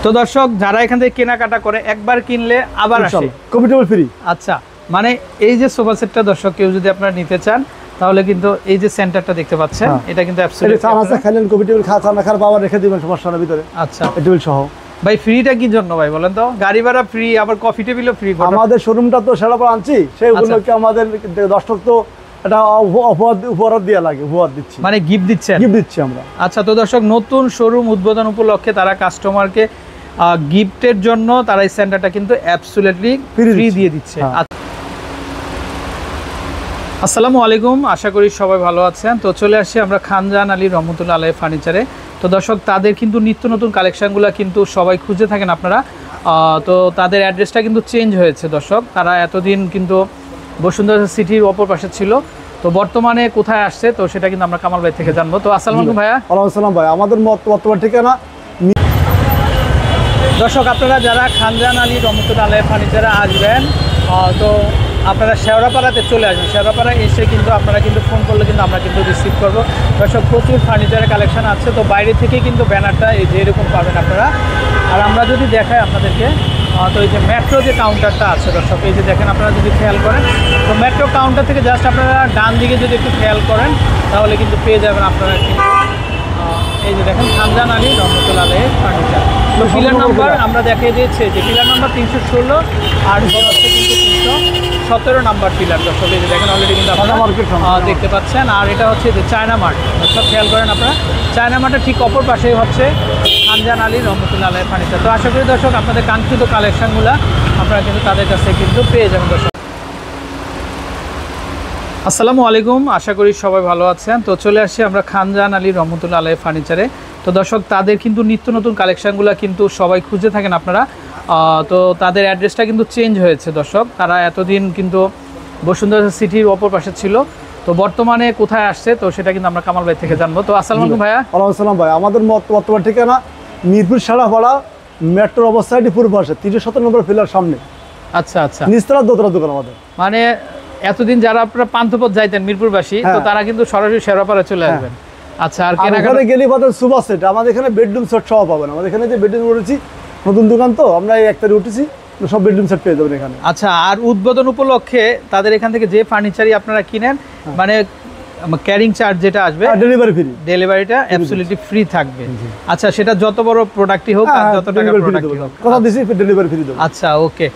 তো দর্শক যারা এখান থেকে কেনাকাটা করে একবার কিনলে আবার আসে, কমিটেবল ফ্রি। আচ্ছা, মানে এই যে সোফা সেটটা দর্শক কেউ যদি আপনারা নিতে চান তাহলে কিন্তু এই যে সেন্টারটা দেখতে পাচ্ছেন এটা কিন্তু অ্যাবসলিউটলি আপনারা খাইলেন কমিটেবল খাওয়া পাওয়ার রেখে দিবেন সমস্যা না ভিতরে। আচ্ছা, টেবিল সহ। ভাই ফ্রিটা কি জন্য ভাই বলেন তো? গাড়ি ভাড়া ফ্রি, আবার কফি টেবিলও ফ্রি। আমাদের শোরুমটা তো শেরাপাড়া আনছি, সেইগুলোকে আমাদের দর্শক তো এটা উপহার দেওয়া লাগে, উপহার দিচ্ছি, মানে গিফট দিচ্ছেন। গিফট দিচ্ছি আমরা। আচ্ছা, তো দর্শক নতুন শোরুম উদ্বোধন উপলক্ষে তারা কাস্টমারকে গিফটের জন্য তারা এই সেন্টারটা কিন্তু অ্যাবসলিউটলি ফ্রি দিয়ে দিচ্ছে। আসসালামু আলাইকুম, আশা করি সবাই ভালো আছেন। তো চলে আসছি আমরা খানজাহান আলী রহমতুল্লাহ আলাইহি ফার্নিচারে। তো দর্শক তাদের কিন্তু নিত্য নতুন কালেকশানগুলো কিন্তু সবাই খুঁজে থাকেন আপনারা। তো তাদের অ্যাড্রেসটা কিন্তু চেঞ্জ হয়েছে দর্শক। তারা এতদিন কিন্তু বসুন্ধরা সিটির অপর পাশে ছিল, তো বর্তমানে কোথায় আসছে তো সেটা কিন্তু আমরা কামাল ভাই থেকে জানবো। তো আসসালামু আলাইকুম ভাইয়া। ওয়ালাইকুম আসসালাম ভাই। আমাদের বর্তমান ঠিকানা দর্শক আপনারা যারা খানজাহান আলী রহমতুল্লাহ আলাইহি ফার্নিচারে আসবেন তো আপনারা শেওড়াপাড়াতে চলে আসবেন। শেওড়াপাড়া এসে কিন্তু আপনারা কিন্তু ফোন করলে কিন্তু আমরা কিন্তু রিসিভ করবো। দর্শক প্রচুর ফার্নিচারের কালেকশন আছে, তো বাইরে থেকে কিন্তু ব্যানারটা এই যে এরকম পাবেন আপনারা। আর আমরা যদি দেখাই আপনাদেরকে, তো এই যে মেট্রো যে কাউন্টারটা আছে দর্শক, এই যে দেখেন আপনারা যদি খেয়াল করেন, তো মেট্রো কাউন্টার থেকে জাস্ট আপনারা ডান দিকে যদি একটু খেয়াল করেন তাহলে কিন্তু পেয়ে যাবেন আপনারা কিন্তু এই যে দেখেন খানজাহান আলী রহমতুল্লাহ আলাইহি ফার্নিচার। তো পিলার নাম্বার আমরা দেখিয়ে দিয়েছি যে পিলার নাম্বার 316 আর হচ্ছে কিন্তু 317 নাম্বার পিলার দর্শক। এই যে দেখেন অলরেডি কিন্তু আপনারা দেখতে পাচ্ছেন। আর এটা হচ্ছে যে চায়না মার্ট দর্শক, খেয়াল করেন আপনারা, চায়না মার্টের ঠিক অপর পাশেই হচ্ছে খানজাহান আলী রহমতুল্লাহ আলাইহি ফার্নিচার। তো আশা করি দর্শক আপনাদের কাঙ্ক্ষিত কালেকশনগুলো আপনারা কিন্তু তাদের কাছ থেকে কিন্তু পেয়ে যাবেন দর্শক। আসসালামু আলাইকুম, আশা করি সবাই ভালো আছেন। তো চলে আসছি আমরা খানজাহান আলী রহমতুল্লাহ আলাইহি ফার্নিচারে। তো দর্শক তাদের কিন্তু নিত্য নতুন কালেকশানগুলো কিন্তু সবাই খুঁজে থাকেন আপনারা। তো তাদের অ্যাড্রেসটা কিন্তু চেঞ্জ হয়েছে দর্শক। তারা এতদিন কিন্তু বসুন্ধরা সিটির অপর পাশে ছিল, তো বর্তমানে কোথায় আসছে তো সেটা কিন্তু আমরা কামাল ভাই থেকে জানবো। তো আসসালামু আলাইকুম ভাইয়া। ওয়ালাইকুম আসসালাম ভাই। আমাদের বর্তমান ঠিকানা মিরপুর শেরাপাড়া মেট্রোর অবস্থাটি পূর্ব পাশে 317 নম্বর পিলার সামনে। আচ্ছা আচ্ছা, নিচতলা দোতলা দোকান আমাদের। মানে এতদিন যারা আপনারা পান্থপথ যাইতেন মিরপুরবাসী, তো তারা কিন্তু সরাসরি শেরাপাড়া চলে আসবেন। আচ্ছা, আর কেনাকাটা গেলে পাবেন সুপার সেট। আমাদের এখানে বেডরুম সেট সহ পাবেন। আমাদের এখানে যে বেডরুম উঠেছি, নতুন দোকান তো আমরা এই 1 তারিখে উঠেছি, সব বেডরুম সেট পেয়ে যাবেন এখানে। আচ্ছা, আর উদ্বোধন উপলক্ষে তাদের এখান থেকে যে ফার্নিচারই আপনারা কিনেন, মানে ক্যারিং চার্জ যেটা আসবে, ডেলিভারি ফ্রি, ডেলিভারিটা অ্যাবসলিউটলি ফ্রি থাকবে। আচ্ছা, সেটা যত বড় প্রোডাক্টই হোক আর যত টাকা প্রোডাক্টই হোক, কথা দিছি ডেলিভারি ফ্রি দেব। আচ্ছা, ওকে।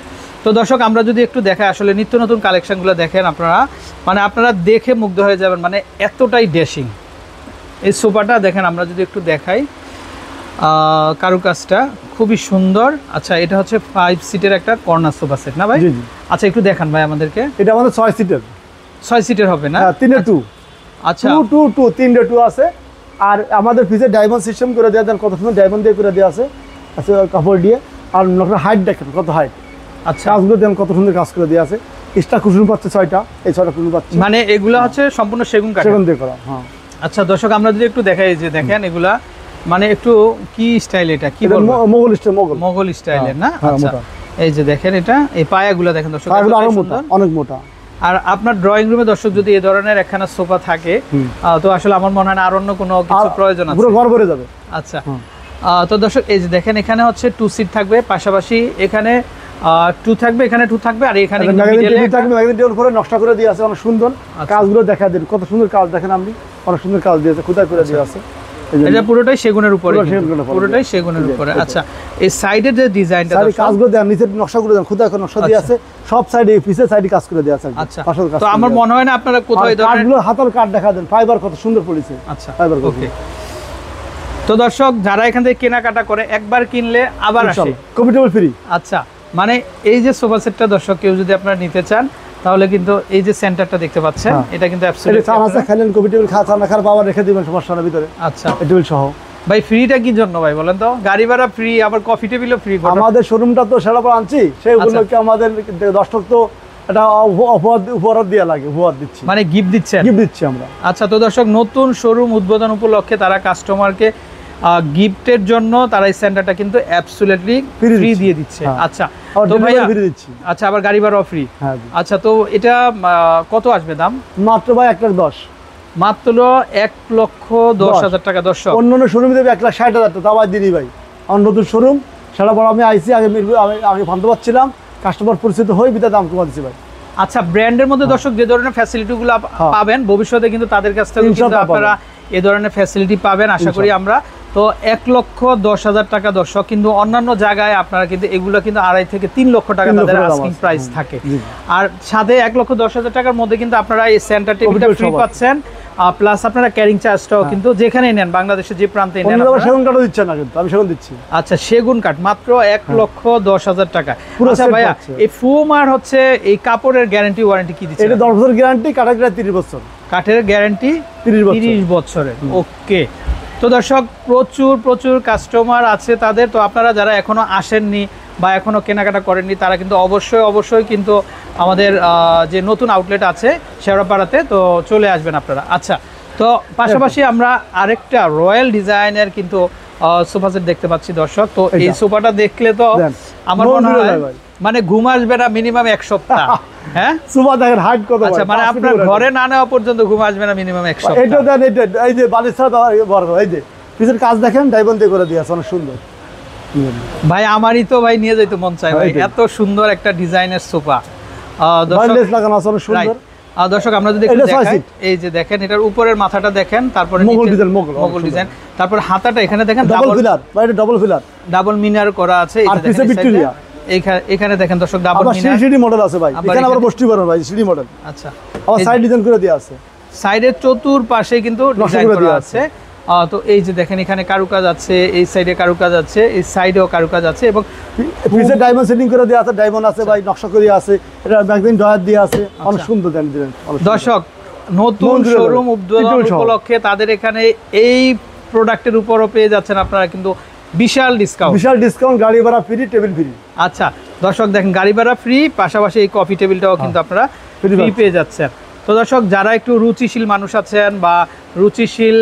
তো দর্শক আমরা যদি একটু দেখাই, আসলে নিত্য নতুন কালেকশনগুলো দেখেন আপনারা, মানে আপনারা দেখে মুগ্ধ হয়ে যাবেন, মানে এতটাই ড্যাশিং এই সোফাটা দেখেন। আমরা যদি একটু দেখাই কারুকাজটা খুবই সুন্দর। আচ্ছা, এটা হচ্ছে 5 সিটের একটা কর্নার সোফা সেট না ভাই? জি জি। আচ্ছা, একটু দেখান ভাই আমাদেরকে। এটা আমাদের 6 সিটের। 6 সিটের হবে না? হ্যাঁ, 3-2। আচ্ছা, 2 3-2 আছে। আর আমাদের পিছে ডায়মন্ড সিস্টেম করে দেওয়া, দেন কত সুন্দর ডায়মন্ড দিয়ে করে দেওয়া আছে, আচ্ছা কাপড় দিয়ে। আর হাইট দেখেন কত হাইট। আচ্ছা, কাজগুলো দেন কত সুন্দর কাজ করে দেওয়া আছে। এক্সট্রা কুশন পাচ্ছে 6টা, এই 6টা কুশন পাচ্ছে। মানে এগুলা হচ্ছে সম্পূর্ণ সেগুন কাঠ, সেগুন দিয়ে করা। হ্যাঁ। আচ্ছা দর্শক আমরা যদি একটু দেখাই, যে দেখেন এগুলা মানে একটু কি স্টাইল, এটা কি বলবো, মোগল স্টাইল, মোগল স্টাইলের না? আচ্ছা, এই যে দেখেন এটা, এই পায়াগুলো দেখেন দর্শক, অনেক মোটা। আর আপনার ড্রয়িং রুমে দর্শক যদি এই ধরনের একখানা সোফা থাকে, তো আসলে আমার মনে হয় না আর অন্য কোনো কিছু প্রয়োজন আছে, পুরো ঘর ভরে যাবে। আচ্ছা, তো দর্শক এই যে দেখেন এখানে হচ্ছে 2 সিট থাকবে, পাশাপাশি এখানে 2 থাকবে, এখানে 2 থাকবে, আর এখানে নকশা করে দিয়ে আছে অনেক সুন্দর। কাজগুলো দেখা দেন কত সুন্দর কাজ দেখেন, আপনি অনেক সুন্দর কাজ দিয়েছে, খোদাই করে দিয়ে আছে। এটা পুরোটাই সেগুনের উপরে, পুরোটাই সেগুনের উপরে। আচ্ছা, এই সাইডের যে ডিজাইনটা, কাজগুলো দেন, নিচের নকশাগুলো দেন, খোদাই করে নকশা দিয়ে আছে, সব সাইডে পিছে সাইডে কাজ করে দিয়ে আছে। আচ্ছা, তো আমার মনে হয় না আপনারা কোথাও এই ধরনের কাঠগুলো হাতার কাঠ দেখা দেন, ফাইবার কত সুন্দর পড়েছে। আচ্ছা, ফাইবার, ওকে। তো দর্শক যারা এখান থেকে কেনাকাটা করে একবার কিনলে আবার আসে, কমিটেবল ফ্রি। আচ্ছা, মানে এই যে সোফা সেটটা দর্শক কেউ যদি আপনারা নিতে চান তাহলে কিন্তু এই যে সেন্টারটা দেখতে পাচ্ছেন, এটা কিন্তু অ্যাবসলিউটলি আপনারা খাইলেন কমিটেবল খাওয়া পাওয়ার রেখে দিবেন সমস্যা না ভিতরে। আচ্ছা, টেবিল সহ। ভাই ফ্রিটা কি জন্য ভাই বলেন তো? গাড়ি ভাড়া ফ্রি, আবার কফি টেবিলও ফ্রি। আমাদের শোরুমটা তো শেরাপাড়া আনছি, সেইগুলোকে আমাদের দর্শক তো এটা উপহার দেওয়া লাগে, উপহার দিচ্ছি, মানে গিফট দিচ্ছেন, গিফট দিচ্ছি আমরা। আচ্ছা, তো দর্শক নতুন শোরুম উদ্বোধন উপলক্ষে তারা কাস্টমারকে গিফটের জন্য তারা এই সেন্টারটা কিন্তু অ্যাবসলিউটলি ফ্রি দিয়ে দিচ্ছে। আচ্ছা, তো ভাইয়া ফ্রি দিচ্ছি। আচ্ছা, আবার গাড়ি ভাড়াও ফ্রি। আচ্ছা, তো এটা কত আসবে দাম? মাত্র ভাই 1,10,000, মাত্র 1,10,000 টাকা। দর্শক অন্য শোরুমে দেবে 1,60,000 টাকা, তাও দিদি ভাই আমার নতুন শোরুম শেওড়াপাড়া আমি আইছি আগে মিরপুর, আমি আগে বান্ধবাদ ছিলাম, কাস্টমার পরিচিত হয়ে বিদায় দাম কমা দিচ্ছি ভাই। আচ্ছা, ব্র্যান্ডের মধ্যে দর্শক যে ধরনের ফ্যাসিলিটিগুলো পাবেন ভবিষ্যতে কিন্তু তাদের কাছ থেকে কিন্তু ইনশাআল্লাহ আপনারা এই ধরনের ফ্যাসিলিটি পাবেন আশা করি আমরা। তো 1,10,000 টাকা দর্শক, কিন্তু অন্যান্য জায়গায় আপনারা কিন্তু এগুলো কিন্তু 2.5 থেকে 3 লক্ষ টাকা তাদের আস্কিং প্রাইস থাকে। আর সাথে 1,10,000 টাকার মধ্যে কিন্তু আপনারা এই সেন্টার টেবিলটা ফ্রি পাচ্ছেন, প্লাস আপনারা ক্যারিং চার্জটাও কিন্তু যেখানেই নেন বাংলাদেশের যে প্রান্তে নেন সেগুন কাঠও দিচ্ছে না, কিন্তু আমি সেগুন দিচ্ছি। আচ্ছা, সেগুন কাঠ মাত্র 1,10,000 টাকা। আচ্ছা ভাইয়া, এই ফোম আর হচ্ছে এই কাপড়ের গ্যারান্টি ওয়ারেন্টি কি দিচ্ছে? এটা 10 বছর গ্যারান্টি, কাঠের গ্যারান্টি 30 বছর। কাঠের গ্যারান্টি 30 বছরের। ওকে, তো দর্শক প্রচুর কাস্টমার আছে তাদের। তো আপনারা যারা এখনো আসেননি বা এখনো কেনাকাটা করেননি তারা কিন্তু অবশ্যই কিন্তু আমাদের যে নতুন আউটলেট আছে শেওড়াপাড়াতে, তো চলে আসবেন আপনারা। আচ্ছা, তো পাশাপাশি আমরা আরেকটা রয়্যাল ডিজাইনের কিন্তু সোফা সেট দেখতে পাচ্ছি দর্শক। তো এই সোফাটা দেখলে তো আমার মনে হয় মানে ঘুম আসবে না মিনিমাম 1 সপ্তাহ। হ্যাঁ, সোফা দেখেন হাইট কত। আচ্ছা, মানে আপনার ঘরে না নেওয়া পর্যন্ত ঘুম আসবে না মিনিমাম 1 সপ্তাহ। এটা দেন, এই যে বালিশ ছাড়া বড়, এই যে পিছের কাজ দেখেন ডায়মন্ড দিয়ে করে দিয়েছে, অনেক সুন্দর। ভাই আমারই তো ভাই নিয়ে যাইতে মন চায় ভাই, এত সুন্দর একটা ডিজাইনের সোফা। বালিশ লাগানো আছে অনেক সুন্দর। দর্শক আমরা যদি একটু দেখাই, এই যে দেখেন এটার উপরের মাথাটা দেখেন, তারপরে মোগল ডিজাইন, তারপর হাতাটা এখানে দেখেন ডাবল ফিলার, বাইরে ডাবল ফিলার, ডাবল মিনার করা আছে। আর পিছে ভিক্টোরিয়া, এখানে দেখেন দর্শক ডাবল মিনার, সিডি মডেল আছে ভাই, এখানে আবার বসতে পারেন ভাই, সিডি মডেল। আচ্ছা, আবার সাইড ডিজাইন করে দেয়া আছে, সাইডের চতুর্পাশে কিন্তু ডিজাইন করা আছে। তো এই যে দেখেন এখানে কারুকাজ আছে, এই সাইডে কারুকাজ আছে, এই সাইডেও কারুকাজ আছে, এবং পিছে ডায়মন্ড সেটিং করে দেয়া আছে, ডায়মন্ড আছে ভাই, নকশা করে আছে, এটা ম্যাগজিন ডয়ার দিয়ে আছে, অনেক সুন্দর দিলেন। দর্শক নতুন শোরুম উদ্বোধন উপলক্ষে তাদের এখানে এই প্রোডাক্টের উপরও পেয়ে যাচ্ছেন আপনারা কিন্তু বিশাল ডিসকাউন্ট, গাড়ি ভাড়া ফ্রি, টেবিল ফ্রি। আচ্ছা দর্শক দেখেন, গাড়ি ভাড়া ফ্রি, পাশাপাশি এই কফি টেবিলটাও কিন্তু আপনারা ফ্রি পেয়ে যাচ্ছেন। তো দর্শক যারা একটু রুচিশীল মানুষ আছেন বা রুচিশীল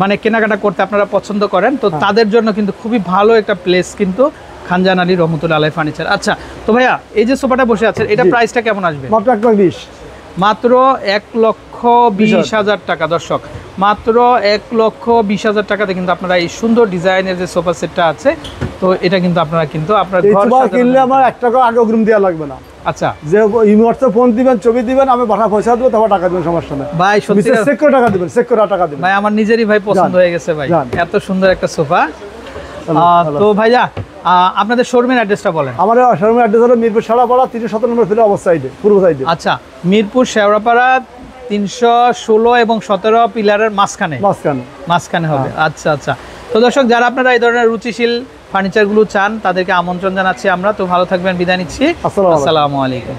মানে কেনাকাটা করতে আপনারা পছন্দ করেন, তো তাদের জন্য কিন্তু খুবই ভালো একটা প্লেস কিন্তু খানজাহান আলী রহমতুল্লাহ আলাইহি ফার্নিচার। আচ্ছা, তো ভাইয়া এই যে সোফাটা বসে আছেন এটা প্রাইসটা কেমন আসবে? মাত্র 1,20,000 টাকা দর্শক, মাত্র 1,20,000 টাকাতে কিন্তু আপনারা এই সুন্দর ডিজাইনের যে সোফা সেটটা আছে, তো এটা কিন্তু আপনারা কিন্তু আপনার ঘর কিনলে আমার 1 টাকা আগে অগ্রিম দেওয়া লাগবে না। আচ্ছা, যে হোয়াটসঅ্যাপ ফোন দিবেন, ছবি দিবেন, আমি বাসা পয়সা দেবো, তারপর টাকা দিবেন, সমস্যা নেই ভাই। সত্যি চেক করে টাকা দিবেন, চেক করে টাকা দিবেন ভাই। আমার নিজেরই ভাই পছন্দ হয়ে গেছে ভাই, এত সুন্দর একটা সোফা। তো ভাইয়া আপনাদের শোরুমের অ্যাড্রেসটা বলেন। আমাদের শোরুমের অ্যাড্রেস হলো মিরপুর শেওড়াপাড়া 317 নম্বর ফিলে অবস্থা, সাইডে পূর্ব সাইডে। আচ্ছা, মিরপুর শেওড়াপাড়া 316 এবং 17 পিলারের মাঝখানে হবে। আচ্ছা, তো দর্শক যারা আপনারা এই ধরনের রুচিশীল ফার্নিচারগুলো চান তাদেরকে আমন্ত্রণ জানাচ্ছি আমরা। তো ভালো থাকবেন, বিদায় নিচ্ছি, আসসালামু আলাইকুম।